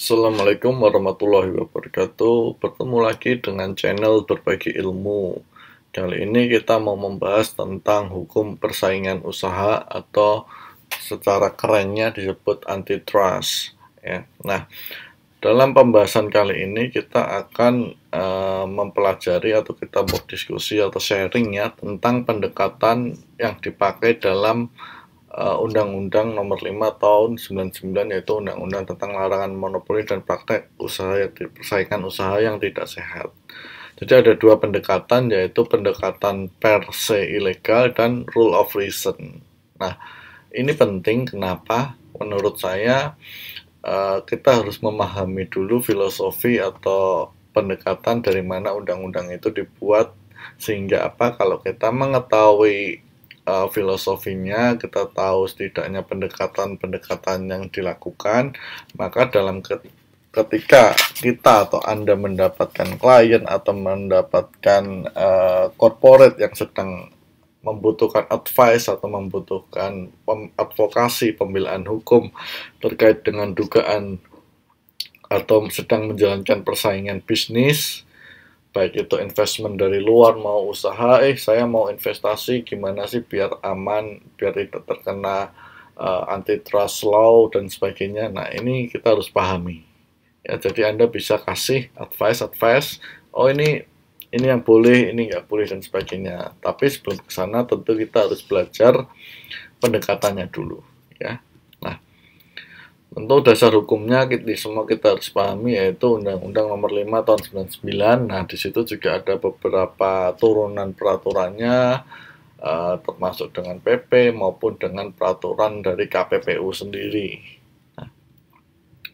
Assalamualaikum warahmatullahi wabarakatuh. Bertemu lagi dengan channel Berbagi Ilmu. Kali ini kita mau membahas tentang hukum persaingan usaha atau secara kerennya disebut antitrust. Ya. Nah, dalam pembahasan kali ini kita akan mempelajari atau kita mau diskusi atau sharing ya tentang pendekatan yang dipakai dalam Undang-Undang Nomor 5 Tahun 99, yaitu Undang-Undang tentang Larangan Monopoli dan Praktek Persaingan Usaha yang Tidak Sehat. Jadi ada dua pendekatan, yaitu pendekatan per se ilegal dan rule of reason. Nah, ini penting. Kenapa? Menurut saya kita harus memahami dulu filosofi atau pendekatan dari mana undang-undang itu dibuat, sehingga apa, kalau kita mengetahui filosofinya, kita tahu setidaknya pendekatan-pendekatan yang dilakukan, maka dalam ketika kita atau Anda mendapatkan klien atau mendapatkan corporate yang sedang membutuhkan advice atau membutuhkan advokasi pembelaan hukum terkait dengan dugaan atau sedang menjalankan persaingan bisnis, baik itu investment dari luar mau usaha, saya mau investasi gimana sih biar aman, biar tidak terkena antitrust law dan sebagainya. Nah, ini kita harus pahami ya. Jadi Anda bisa kasih advice, oh ini yang boleh, ini nggak boleh dan sebagainya. Tapi sebelum ke sana tentu kita harus belajar pendekatannya dulu ya. Nah, tentu dasar hukumnya semua kita harus pahami, yaitu Undang-Undang Nomor 5 Tahun 99. Nah, di situ juga ada beberapa turunan peraturannya, termasuk dengan PP maupun dengan peraturan dari KPPU sendiri.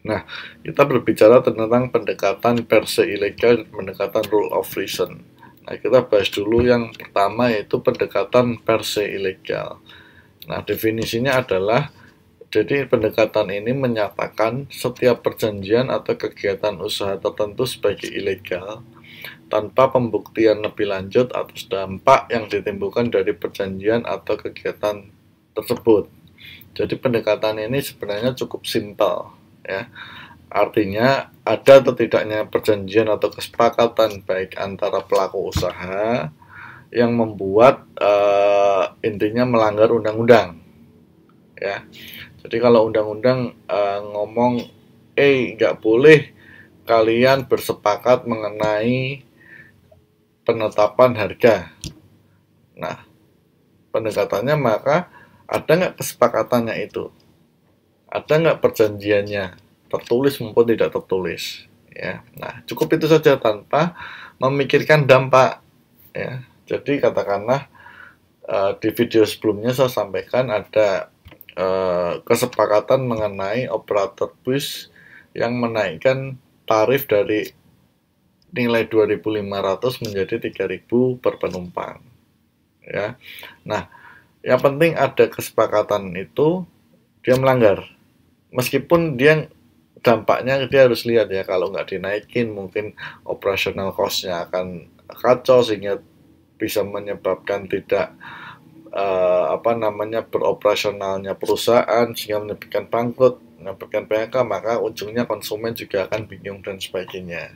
Nah, kita berbicara tentang pendekatan per se ilegal dan pendekatan rule of reason. Nah, kita bahas dulu yang pertama, yaitu pendekatan per se ilegal. Nah, definisinya adalah, jadi pendekatan ini menyatakan setiap perjanjian atau kegiatan usaha tertentu sebagai ilegal tanpa pembuktian lebih lanjut atas dampak yang ditimbulkan dari perjanjian atau kegiatan tersebut. Jadi pendekatan ini sebenarnya cukup simpel ya. Artinya ada atau tidaknya perjanjian atau kesepakatan baik antara pelaku usaha yang membuat intinya melanggar undang-undang ya. Jadi kalau undang-undang ngomong nggak boleh kalian bersepakat mengenai penetapan harga. Nah, pendekatannya maka ada nggak kesepakatannya itu? Ada nggak perjanjiannya, tertulis maupun tidak tertulis ya. Nah, cukup itu saja tanpa memikirkan dampak ya. Jadi katakanlah di video sebelumnya saya sampaikan ada kesepakatan mengenai operator bus yang menaikkan tarif dari nilai 2.500 menjadi 3.000 per penumpang ya. Nah, yang penting ada kesepakatan itu, dia melanggar. Meskipun dia dampaknya dia harus lihat ya, kalau nggak dinaikin mungkin operational cost-nya akan kacau sehingga bisa menyebabkan tidak beroperasionalnya perusahaan, sehingga menyebabkan bangkrut, menyebabkan PHK, maka ujungnya konsumen juga akan bingung dan sebagainya.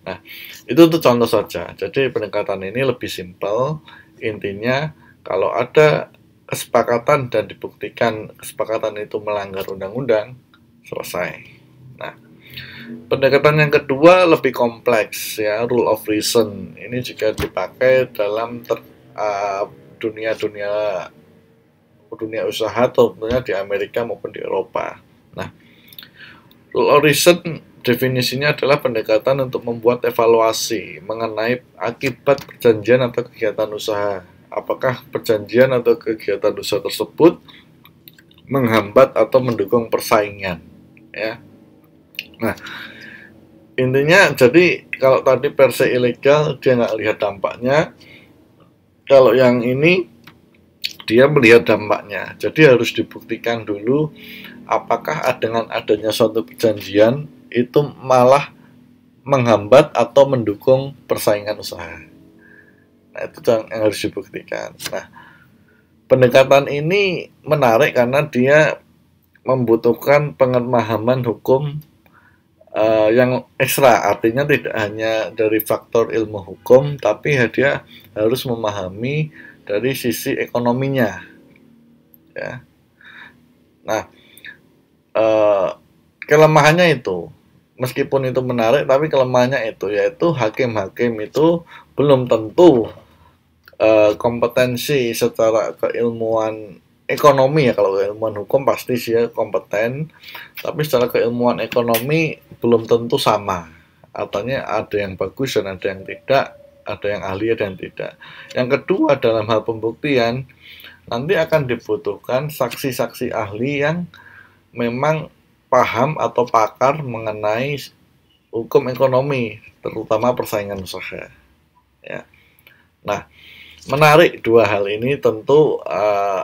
Nah, itu tuh contoh saja. Jadi pendekatan ini lebih simpel. Intinya kalau ada kesepakatan dan dibuktikan kesepakatan itu melanggar undang-undang, selesai. Nah, pendekatan yang kedua lebih kompleks ya, rule of reason. Ini juga dipakai dalam dunia usaha, tentunya di Amerika maupun di Eropa. Nah, rule of reason definisinya adalah pendekatan untuk membuat evaluasi mengenai akibat perjanjian atau kegiatan usaha. Apakah perjanjian atau kegiatan usaha tersebut menghambat atau mendukung persaingan ya. Nah, intinya jadi kalau tadi per se ilegal dia nggak lihat dampaknya, kalau yang ini dia melihat dampaknya. Jadi harus dibuktikan dulu apakah dengan adanya suatu perjanjian itu malah menghambat atau mendukung persaingan usaha. Nah, itu yang harus dibuktikan. Nah, pendekatan ini menarik karena dia membutuhkan pemahaman hukum yang ekstra, artinya tidak hanya dari faktor ilmu hukum, tapi dia harus memahami dari sisi ekonominya, ya. Nah, eh, kelemahannya itu, meskipun itu menarik, tapi kelemahannya itu, yaitu hakim-hakim itu belum tentu kompetensi secara keilmuan ekonomi, ya. Kalau keilmuan hukum pasti sih kompeten, tapi secara keilmuan ekonomi belum tentu sama. Artinya ada yang bagus dan ada yang tidak, ada yang ahli dan tidak. Yang kedua, dalam hal pembuktian nanti akan dibutuhkan saksi-saksi ahli yang memang paham atau pakar mengenai hukum ekonomi, terutama persaingan usaha, ya. Nah, menarik dua hal ini tentu,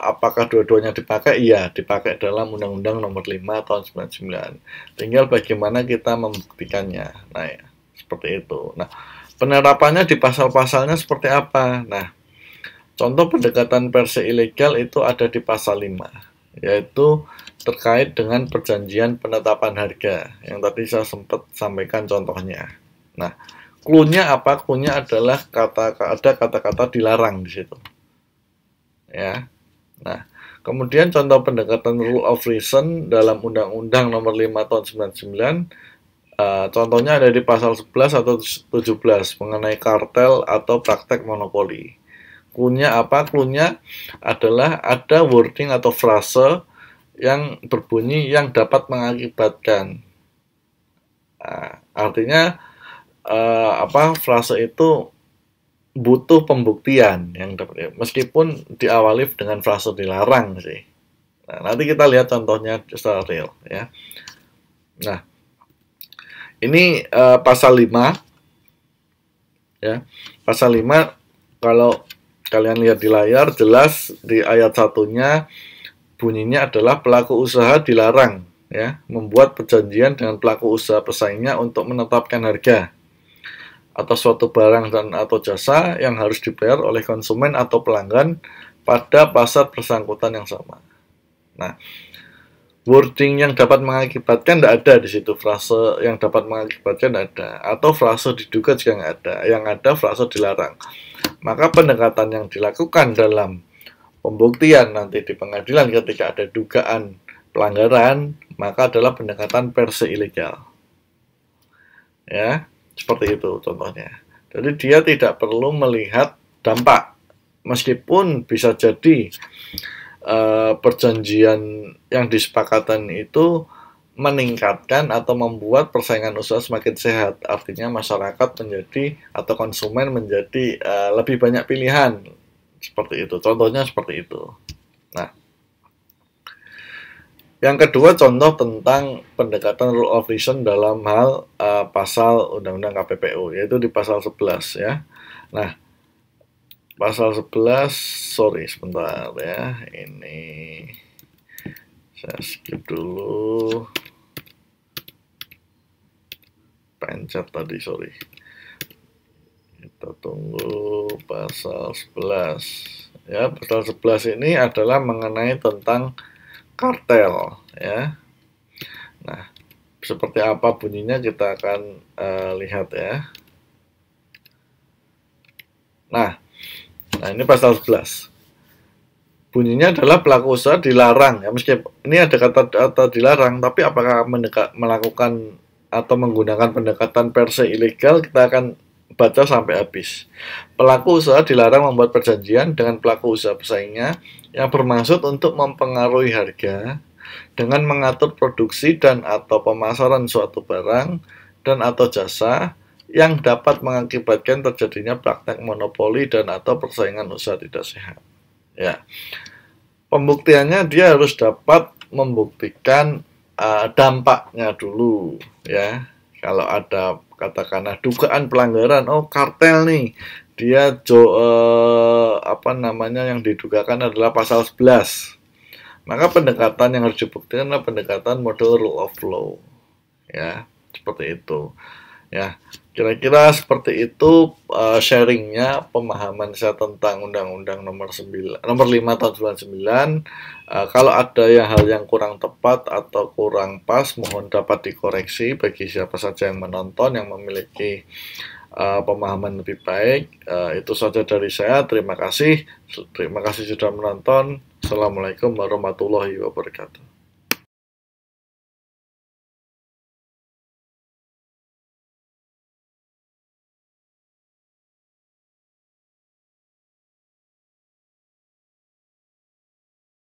apakah dua-duanya dipakai? Iya, dipakai dalam Undang-Undang Nomor 5 Tahun 99. Tinggal bagaimana kita membuktikannya. Nah, ya, seperti itu. Nah, penerapannya di pasal-pasalnya seperti apa? Nah, contoh pendekatan per se ilegal itu ada di pasal 5, yaitu terkait dengan perjanjian penetapan harga yang tadi saya sempat sampaikan contohnya. Nah, clue-nya apa? Clue-nya adalah ada kata-kata dilarang di situ, ya. Nah, kemudian contoh pendekatan rule of reason dalam Undang-Undang Nomor 5 Tahun 99, contohnya ada di pasal 11 atau 17 mengenai kartel atau praktek monopoli. Clue-nya apa? Clue-nya adalah ada wording atau frase yang berbunyi yang dapat mengakibatkan. Nah, artinya frase itu butuh pembuktian yang dapat, meskipun diawali dengan frase dilarang sih. Nah, nanti kita lihat contohnya secara real, ya. Nah, ini pasal 5, ya. Pasal 5 kalau kalian lihat di layar jelas di ayat 1-nya bunyinya adalah pelaku usaha dilarang, ya, membuat perjanjian dengan pelaku usaha pesaingnya untuk menetapkan harga atas suatu barang dan atau jasa yang harus dibayar oleh konsumen atau pelanggan pada pasar bersangkutan yang sama. Nah, wording yang dapat mengakibatkan tidak ada di situ, frase yang dapat mengakibatkan tidak ada, atau frase diduga juga nggak ada, yang ada frase dilarang. Maka pendekatan yang dilakukan dalam pembuktian nanti di pengadilan ketika ada dugaan pelanggaran, maka adalah pendekatan per se ilegal, ya. Seperti itu contohnya. Jadi dia tidak perlu melihat dampak, meskipun bisa jadi perjanjian yang disepakatan itu meningkatkan atau membuat persaingan usaha semakin sehat. Artinya masyarakat menjadi atau konsumen menjadi lebih banyak pilihan. Seperti itu. Contohnya seperti itu. Nah, yang kedua, contoh tentang pendekatan rule of reason dalam hal pasal Undang-Undang KPPU, yaitu di pasal 11, ya. Nah, pasal 11, sorry sebentar ya, ini saya skip dulu, pencet tadi, sorry. Kita tunggu pasal 11. Ya, pasal 11 ini adalah mengenai tentang kartel, ya. Nah, seperti apa bunyinya kita akan lihat, ya. Nah, ini pasal 11. Bunyinya adalah pelaku usaha dilarang, ya. Meskipun ini ada kata dilarang, tapi apakah melakukan atau menggunakan pendekatan per se ilegal, kita akan baca sampai habis. Pelaku usaha dilarang membuat perjanjian dengan pelaku usaha pesaingnya yang bermaksud untuk mempengaruhi harga dengan mengatur produksi dan atau pemasaran suatu barang dan atau jasa yang dapat mengakibatkan terjadinya praktek monopoli dan atau persaingan usaha tidak sehat. Ya, pembuktiannya dia harus dapat membuktikan dampaknya dulu, ya. Kalau ada katakanlah dugaan pelanggaran, oh kartel nih, dia yang didugakan adalah pasal 11. Maka pendekatan yang harus dibuktikan adalah pendekatan model rule of law, ya, seperti itu, ya. Kira-kira seperti itu sharingnya pemahaman saya tentang Undang-Undang nomor 5 tahun 99. Kalau ada hal yang kurang tepat atau kurang pas, mohon dapat dikoreksi bagi siapa saja yang menonton yang memiliki pemahaman lebih baik. Itu saja dari saya. Terima kasih sudah menonton. Assalamualaikum warahmatullahi wabarakatuh.